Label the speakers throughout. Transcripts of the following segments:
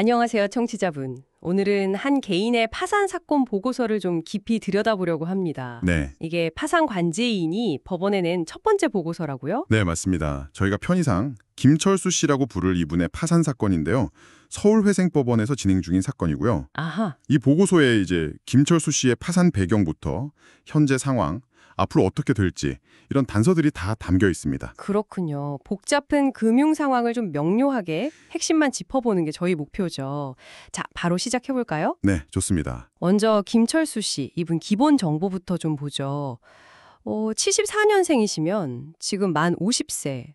Speaker 1: 안녕하세요, 청취자분. 오늘은 한 개인의 파산 사건 보고서를 좀 깊이 들여다보려고 합니다.
Speaker 2: 네,
Speaker 1: 이게 파산 관제인이 법원에 낸 첫 번째 보고서라고요?
Speaker 2: 네, 맞습니다. 저희가 편의상 김철수 씨라고 부를 이분의 파산 사건인데요. 서울회생법원에서 진행 중인 사건이고요.
Speaker 1: 아하,
Speaker 2: 이 보고서에 이제 김철수 씨의 파산 배경부터 현재 상황, 앞으로 어떻게 될지 이런 단서들이 다 담겨 있습니다.
Speaker 1: 그렇군요. 복잡한 금융 상황을 좀 명료하게 핵심만 짚어보는 게 저희 목표죠. 자, 바로 시작해볼까요?
Speaker 2: 네, 좋습니다.
Speaker 1: 먼저 김철수 씨, 이분 기본 정보부터 좀 보죠. 74년생이시면 지금 만 50세.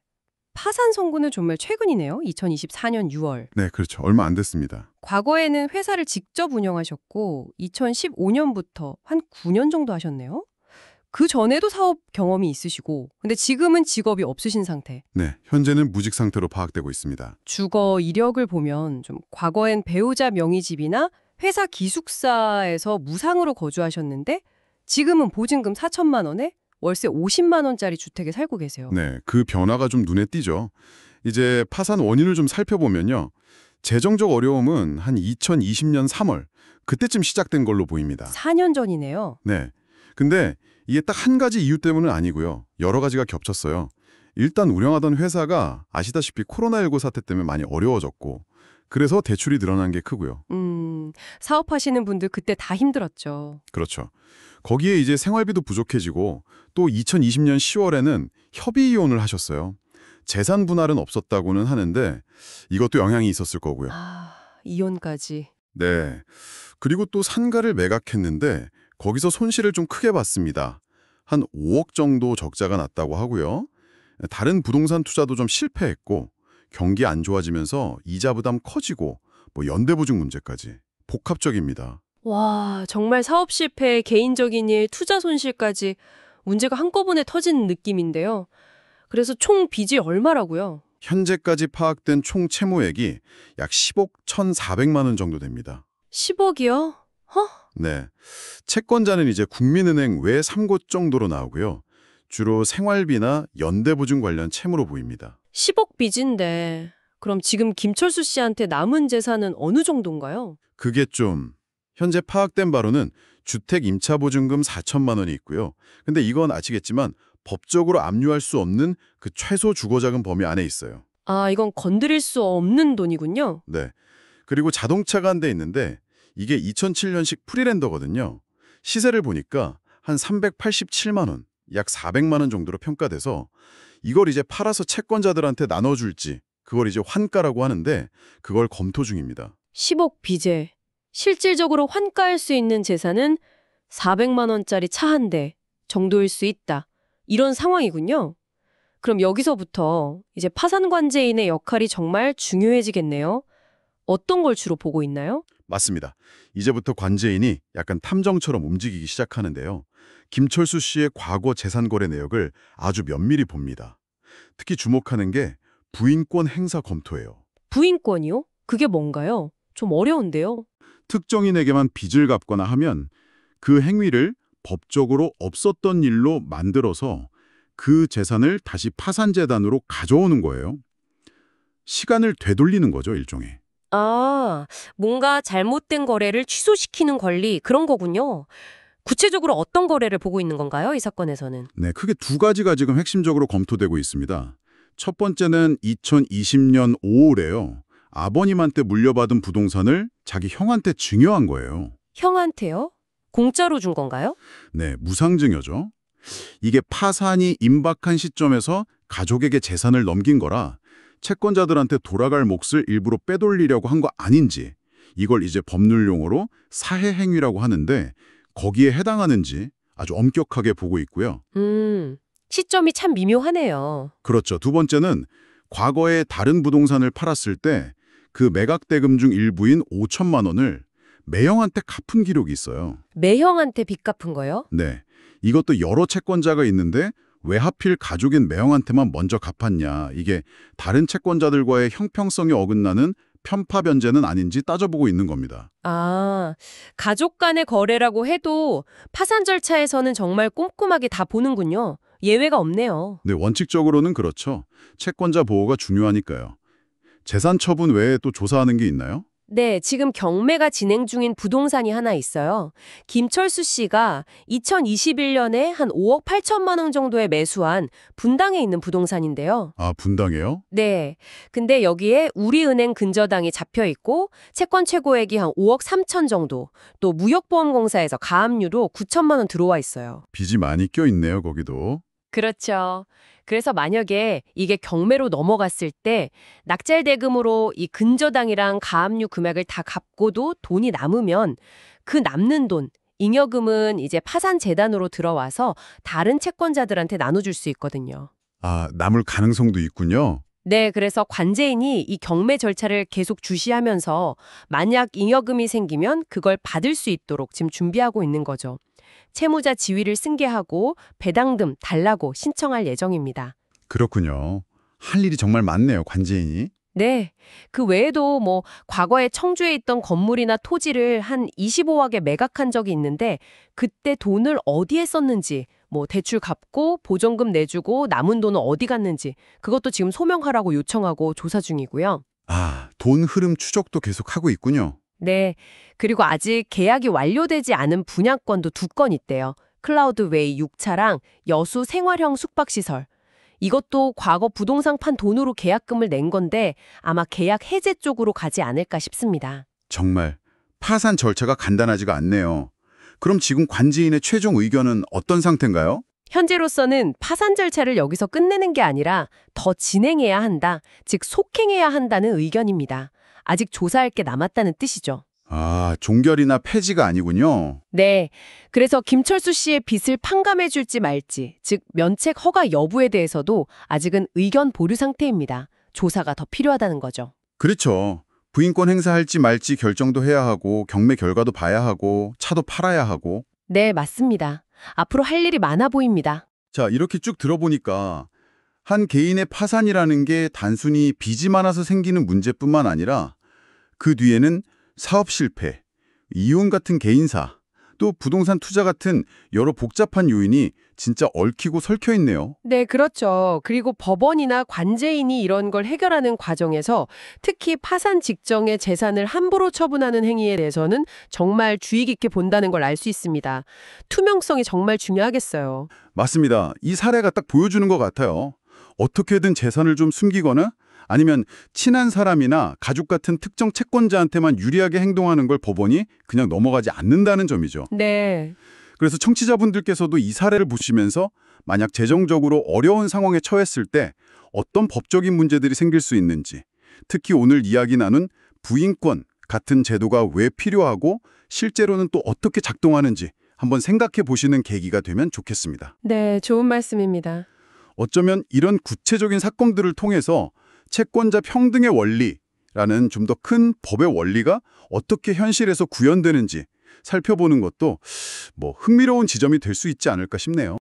Speaker 1: 파산 선고는 정말 최근이네요. 2024년 6월.
Speaker 2: 네, 그렇죠. 얼마 안 됐습니다.
Speaker 1: 과거에는 회사를 직접 운영하셨고 2015년부터 한 9년 정도 하셨네요. 그 전에도 사업 경험이 있으시고 근데 지금은 직업이 없으신 상태.
Speaker 2: 네, 현재는 무직 상태로 파악되고 있습니다.
Speaker 1: 주거 이력을 보면 좀 과거엔 배우자 명의집이나 회사 기숙사에서 무상으로 거주하셨는데 지금은 보증금 4천만 원에 월세 50만 원짜리 주택에 살고 계세요.
Speaker 2: 네, 그 변화가 좀 눈에 띄죠. 이제 파산 원인을 좀 살펴보면요. 재정적 어려움은 한 2020년 3월, 그때쯤 시작된 걸로 보입니다.
Speaker 1: 4년 전이네요.
Speaker 2: 네. 근데 이게 딱 한 가지 이유 때문은 아니고요. 여러 가지가 겹쳤어요. 일단 운영하던 회사가 아시다시피 코로나19 사태 때문에 많이 어려워졌고 그래서 대출이 늘어난 게 크고요.
Speaker 1: 사업하시는 분들 그때 다 힘들었죠.
Speaker 2: 그렇죠. 거기에 이제 생활비도 부족해지고 또 2020년 10월에는 협의 이혼을 하셨어요. 재산 분할은 없었다고는 하는데 이것도 영향이 있었을 거고요.
Speaker 1: 아, 이혼까지.
Speaker 2: 네. 그리고 또 상가를 매각했는데 거기서 손실을 좀 크게 봤습니다. 한 5억 정도 적자가 났다고 하고요. 다른 부동산 투자도 좀 실패했고 경기 안 좋아지면서 이자 부담 커지고 뭐 연대보증 문제까지 복합적입니다.
Speaker 1: 와, 정말 사업 실패, 개인적인 일, 투자 손실까지 문제가 한꺼번에 터지는 느낌인데요. 그래서 총 빚이 얼마라고요?
Speaker 2: 현재까지 파악된 총 채무액이 약 10억 1,400만 원 정도 됩니다.
Speaker 1: 10억이요?
Speaker 2: 네. 채권자는 이제 국민은행 외 3곳 정도로 나오고요. 주로 생활비나 연대보증 관련 채무로 보입니다.
Speaker 1: 10억 빚인데 그럼 지금 김철수 씨한테 남은 재산은 어느 정도인가요?
Speaker 2: 그게 좀 현재 파악된 바로는 주택 임차보증금 4천만 원이 있고요. 근데 이건 아시겠지만 법적으로 압류할 수 없는 그 최소 주거자금 범위 안에 있어요.
Speaker 1: 아, 이건 건드릴 수 없는 돈이군요.
Speaker 2: 네. 그리고 자동차가 한 대 있는데 이게 2007년식 프리랜더거든요. 시세를 보니까 한 387만 원, 약 400만 원 정도로 평가돼서 이걸 이제 팔아서 채권자들한테 나눠줄지 그걸 이제 환가라고 하는데 그걸 검토 중입니다.
Speaker 1: 10억 빚에 실질적으로 환가할 수 있는 재산은 400만 원짜리 차 한 대 정도일 수 있다. 이런 상황이군요. 그럼 여기서부터 이제 파산관제인의 역할이 정말 중요해지겠네요. 어떤 걸 주로 보고 있나요?
Speaker 2: 맞습니다. 이제부터 관제인이 약간 탐정처럼 움직이기 시작하는데요. 김철수 씨의 과거 재산 거래 내역을 아주 면밀히 봅니다. 특히 주목하는 게 부인권 행사 검토예요.
Speaker 1: 부인권이요? 그게 뭔가요? 좀 어려운데요.
Speaker 2: 특정인에게만 빚을 갚거나 하면 그 행위를 법적으로 없었던 일로 만들어서 그 재산을 다시 파산재단으로 가져오는 거예요. 시간을 되돌리는 거죠, 일종의.
Speaker 1: 아, 뭔가 잘못된 거래를 취소시키는 권리, 그런 거군요. 구체적으로 어떤 거래를 보고 있는 건가요, 이 사건에서는?
Speaker 2: 네, 크게 두 가지가 지금 핵심적으로 검토되고 있습니다. 첫 번째는 2020년 5월에요. 아버님한테 물려받은 부동산을 자기 형한테 증여한 거예요.
Speaker 1: 형한테요? 공짜로 준 건가요?
Speaker 2: 네, 무상증여죠. 이게 파산이 임박한 시점에서 가족에게 재산을 넘긴 거라 채권자들한테 돌아갈 몫을 일부러 빼돌리려고 한 거 아닌지 이걸 이제 법률 용어로 사해행위라고 하는데 거기에 해당하는지 아주 엄격하게 보고 있고요.
Speaker 1: 시점이 참 미묘하네요.
Speaker 2: 그렇죠. 두 번째는 과거에 다른 부동산을 팔았을 때 그 매각 대금 중 일부인 5천만 원을 매형한테 갚은 기록이 있어요.
Speaker 1: 매형한테 빚 갚은 거요?
Speaker 2: 네. 이것도 여러 채권자가 있는데 왜 하필 가족인 매형한테만 먼저 갚았냐. 이게 다른 채권자들과의 형평성이 어긋나는 편파 변제는 아닌지 따져보고 있는 겁니다.
Speaker 1: 아, 가족 간의 거래라고 해도 파산 절차에서는 정말 꼼꼼하게 다 보는군요. 예외가 없네요.
Speaker 2: 네, 원칙적으로는 그렇죠. 채권자 보호가 중요하니까요. 재산 처분 외에 또 조사하는 게 있나요?
Speaker 1: 네, 지금 경매가 진행 중인 부동산이 하나 있어요. 김철수 씨가 2021년에 한 5억 8천만 원 정도에 매수한 분당에 있는 부동산인데요.
Speaker 2: 아, 분당이에요?
Speaker 1: 네. 근데 여기에 우리은행 근저당이 잡혀 있고 채권 최고액이 한 5억 3천 정도, 또 무역보험공사에서 가압류로 9천만 원 들어와 있어요.
Speaker 2: 빚이 많이 껴있네요, 거기도.
Speaker 1: 그렇죠. 그래서 만약에 이게 경매로 넘어갔을 때 낙찰 대금으로 이 근저당이랑 가압류 금액을 다 갚고도 돈이 남으면 그 남는 돈, 잉여금은 이제 파산 재단으로 들어와서 다른 채권자들한테 나눠줄 수 있거든요.
Speaker 2: 아, 남을 가능성도 있군요.
Speaker 1: 네, 그래서 관제인이 이 경매 절차를 계속 주시하면서 만약 잉여금이 생기면 그걸 받을 수 있도록 지금 준비하고 있는 거죠. 채무자 지위를 승계하고 배당금 달라고 신청할 예정입니다.
Speaker 2: 그렇군요. 할 일이 정말 많네요, 관제인이.
Speaker 1: 네, 그 외에도 뭐 과거에 청주에 있던 건물이나 토지를 한 25억에 매각한 적이 있는데 그때 돈을 어디에 썼는지 뭐 대출 갚고 보전금 내주고 남은 돈은 어디 갔는지 그것도 지금 소명하라고 요청하고 조사 중이고요.
Speaker 2: 아, 돈 흐름 추적도 계속 하고 있군요.
Speaker 1: 네, 그리고 아직 계약이 완료되지 않은 분양권도 2건 있대요. 클라우드웨이 6차랑 여수 생활형 숙박시설. 이것도 과거 부동산 판 돈으로 계약금을 낸 건데 아마 계약 해제 쪽으로 가지 않을까 싶습니다.
Speaker 2: 정말 파산 절차가 간단하지가 않네요. 그럼 지금 관제인의 최종 의견은 어떤 상태인가요?
Speaker 1: 현재로서는 파산 절차를 여기서 끝내는 게 아니라 더 진행해야 한다, 즉 속행해야 한다는 의견입니다. 아직 조사할 게 남았다는 뜻이죠.
Speaker 2: 아, 종결이나 폐지가 아니군요.
Speaker 1: 네, 그래서 김철수 씨의 빚을 판감해 줄지 말지, 즉 면책 허가 여부에 대해서도 아직은 의견 보류 상태입니다. 조사가 더 필요하다는 거죠.
Speaker 2: 그렇죠. 부인권 행사할지 말지 결정도 해야 하고 경매 결과도 봐야 하고 차도 팔아야 하고.
Speaker 1: 네, 맞습니다. 앞으로 할 일이 많아 보입니다.
Speaker 2: 자, 이렇게 쭉 들어보니까 한 개인의 파산이라는 게 단순히 빚이 많아서 생기는 문제뿐만 아니라 그 뒤에는 사업 실패, 이혼 같은 개인사, 또 부동산 투자 같은 여러 복잡한 요인이 진짜 얽히고 설켜 있네요.
Speaker 1: 네, 그렇죠. 그리고 법원이나 관제인이 이런 걸 해결하는 과정에서 특히 파산 직전에 재산을 함부로 처분하는 행위에 대해서는 정말 주의 깊게 본다는 걸 알 수 있습니다. 투명성이 정말 중요하겠어요.
Speaker 2: 맞습니다. 이 사례가 딱 보여주는 것 같아요. 어떻게든 재산을 좀 숨기거나 아니면 친한 사람이나 가족 같은 특정 채권자한테만 유리하게 행동하는 걸 법원이 그냥 넘어가지 않는다는 점이죠.
Speaker 1: 네.
Speaker 2: 그래서 청취자분들께서도 이 사례를 보시면서 만약 재정적으로 어려운 상황에 처했을 때 어떤 법적인 문제들이 생길 수 있는지, 특히 오늘 이야기 나눈 부인권 같은 제도가 왜 필요하고 실제로는 또 어떻게 작동하는지 한번 생각해 보시는 계기가 되면 좋겠습니다.
Speaker 1: 네, 좋은 말씀입니다.
Speaker 2: 어쩌면 이런 구체적인 사건들을 통해서 채권자 평등의 원리라는 좀 더 큰 법의 원리가 어떻게 현실에서 구현되는지 살펴보는 것도 뭐 흥미로운 지점이 될 수 있지 않을까 싶네요.